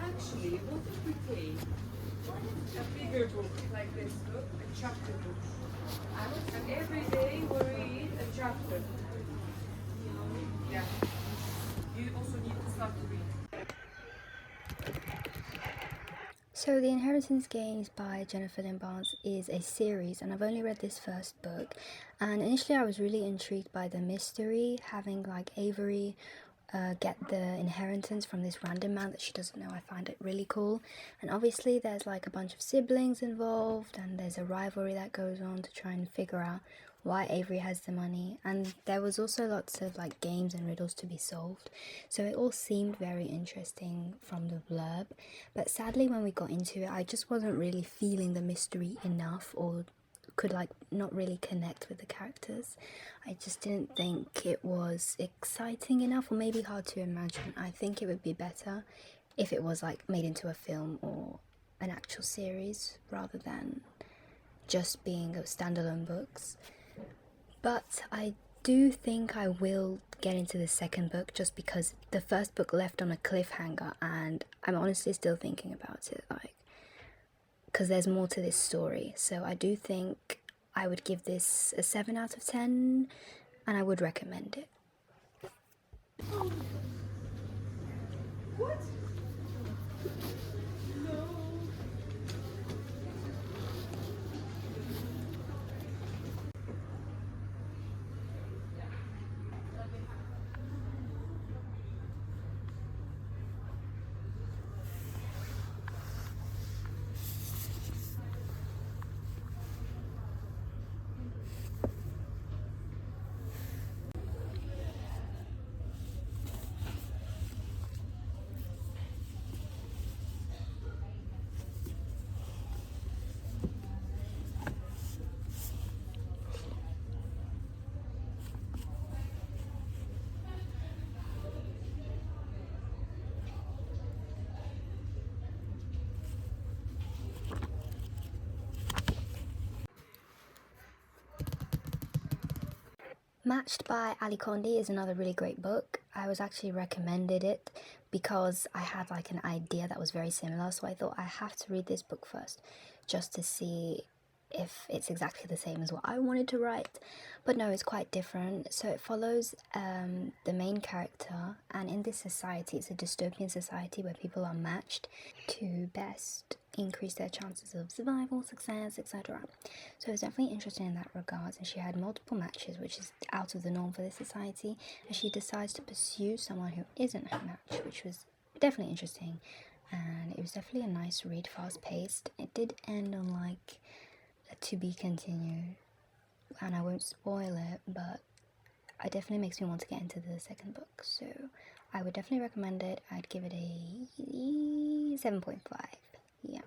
Actually, what if we take a bigger book like this book, a chapter book, and every day we read a chapter? Yeah. You also need to start to read. So The Inheritance Games by Jennifer Lynn Barnes is a series, and I've only read this first book, and initially I was really intrigued by the mystery, having like Avery get the inheritance from this random man that she doesn't know. I find it really cool, and obviously there's like a bunch of siblings involved, and there's a rivalry that goes on to try and figure out why Avery has the money, and there was also lots of like games and riddles to be solved, so it all seemed very interesting from the blurb. But sadly, when we got into it, I just wasn't really feeling the mystery enough, or could like not really connect with the characters. I just didn't think it was exciting enough, or maybe hard to imagine. I think it would be better if it was like made into a film or an actual series rather than just being standalone books. But I do think I will get into the second book, just because the first book left on a cliffhanger, and I'm honestly still thinking about it, like, because there's more to this story. So I do think I would give this a 7 out of 10, and I would recommend it. What? Matched by Ali Condi is another really great book. I was actually recommended it because I had like an idea that was very similar, so I thought I have to read this book first just to see if it's exactly the same as what I wanted to write. But no, it's quite different. So it follows the main character, and in this society, it's a dystopian society where people are matched to best increase their chances of survival, success, etc. So it's definitely interesting in that regard, and she had multiple matches, which is out of the norm for this society, and she decides to pursue someone who isn't her match, which was definitely interesting, and it was definitely a nice read, fast-paced. It did end on like a to be continued, and I won't spoil it, but it definitely makes me want to get into the second book, so I would definitely recommend it. I'd give it a 7.5. Yeah.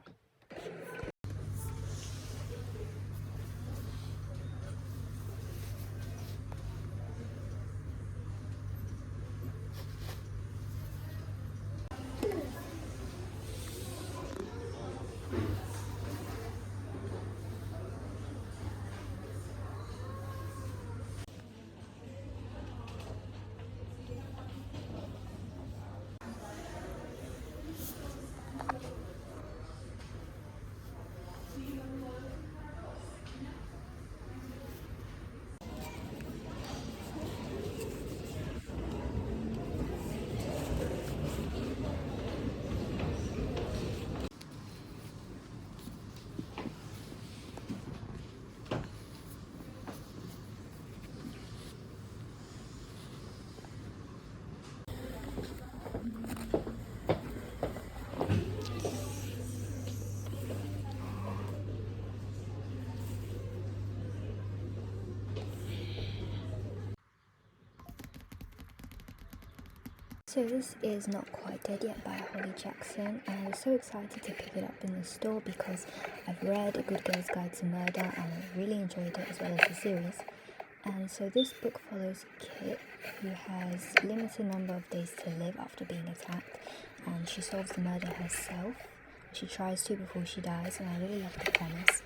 So this is Not Quite Dead Yet by Holly Jackson, and I was so excited to pick it up in the store because I've read A Good Girl's Guide to Murder and I really enjoyed it, as well as the series. And so this book follows Kit, who has a limited number of days to live after being attacked, and she solves the murder herself. She tries to before she dies, and I really love the premise.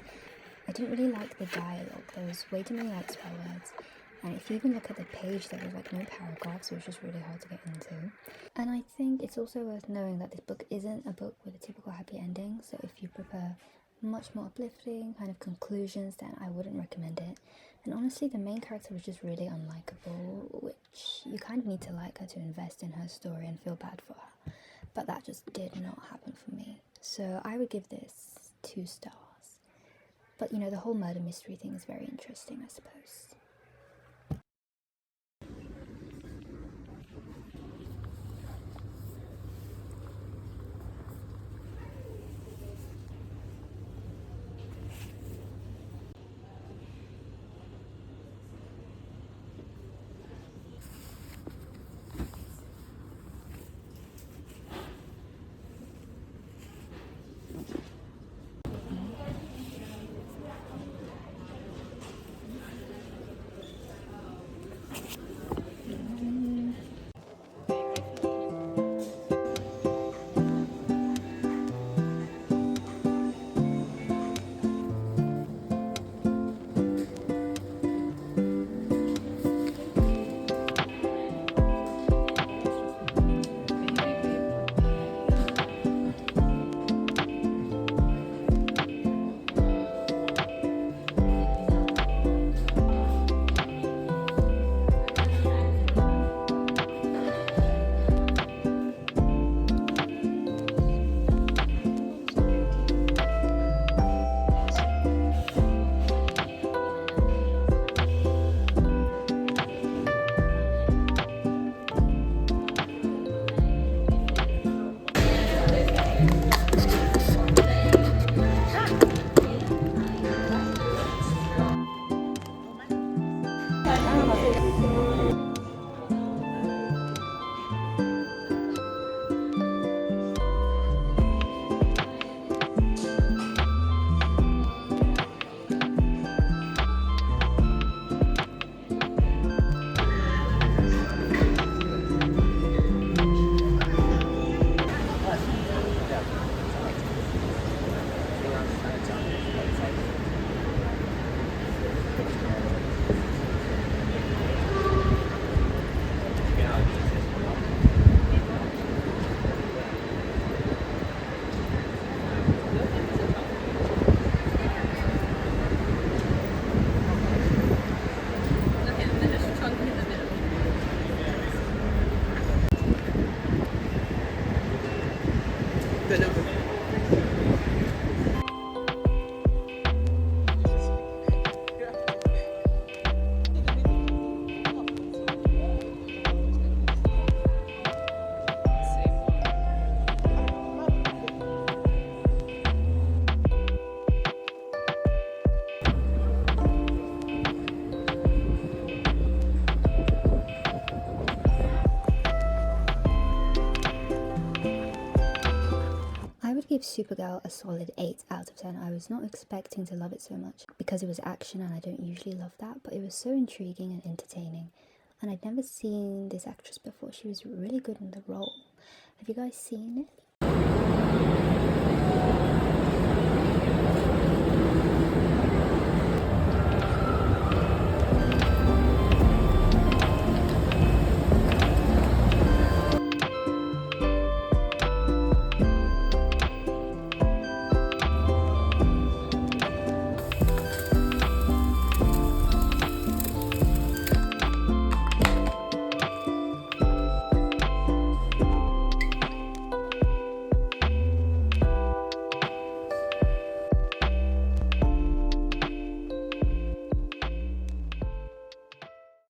I didn't really like the dialogue. There was way too many like swear words, and if you even look at the page, there was like no paragraphs. It was just really hard to get into. And I think it's also worth knowing that this book isn't a book with a typical happy ending, so if you prefer much more uplifting kind of conclusions, then I wouldn't recommend it. And honestly, the main character was just really unlikable, which you kind of need to like her to invest in her story and feel bad for her. But that just did not happen for me. So I would give this 2 stars. But you know, the whole murder mystery thing is very interesting, I suppose. Give Supergirl a solid 8 out of 10. I was not expecting to love it so much because it was action and I don't usually love that, but it was so intriguing and entertaining, and I'd never seen this actress before. She was really good in the role. Have you guys seen it?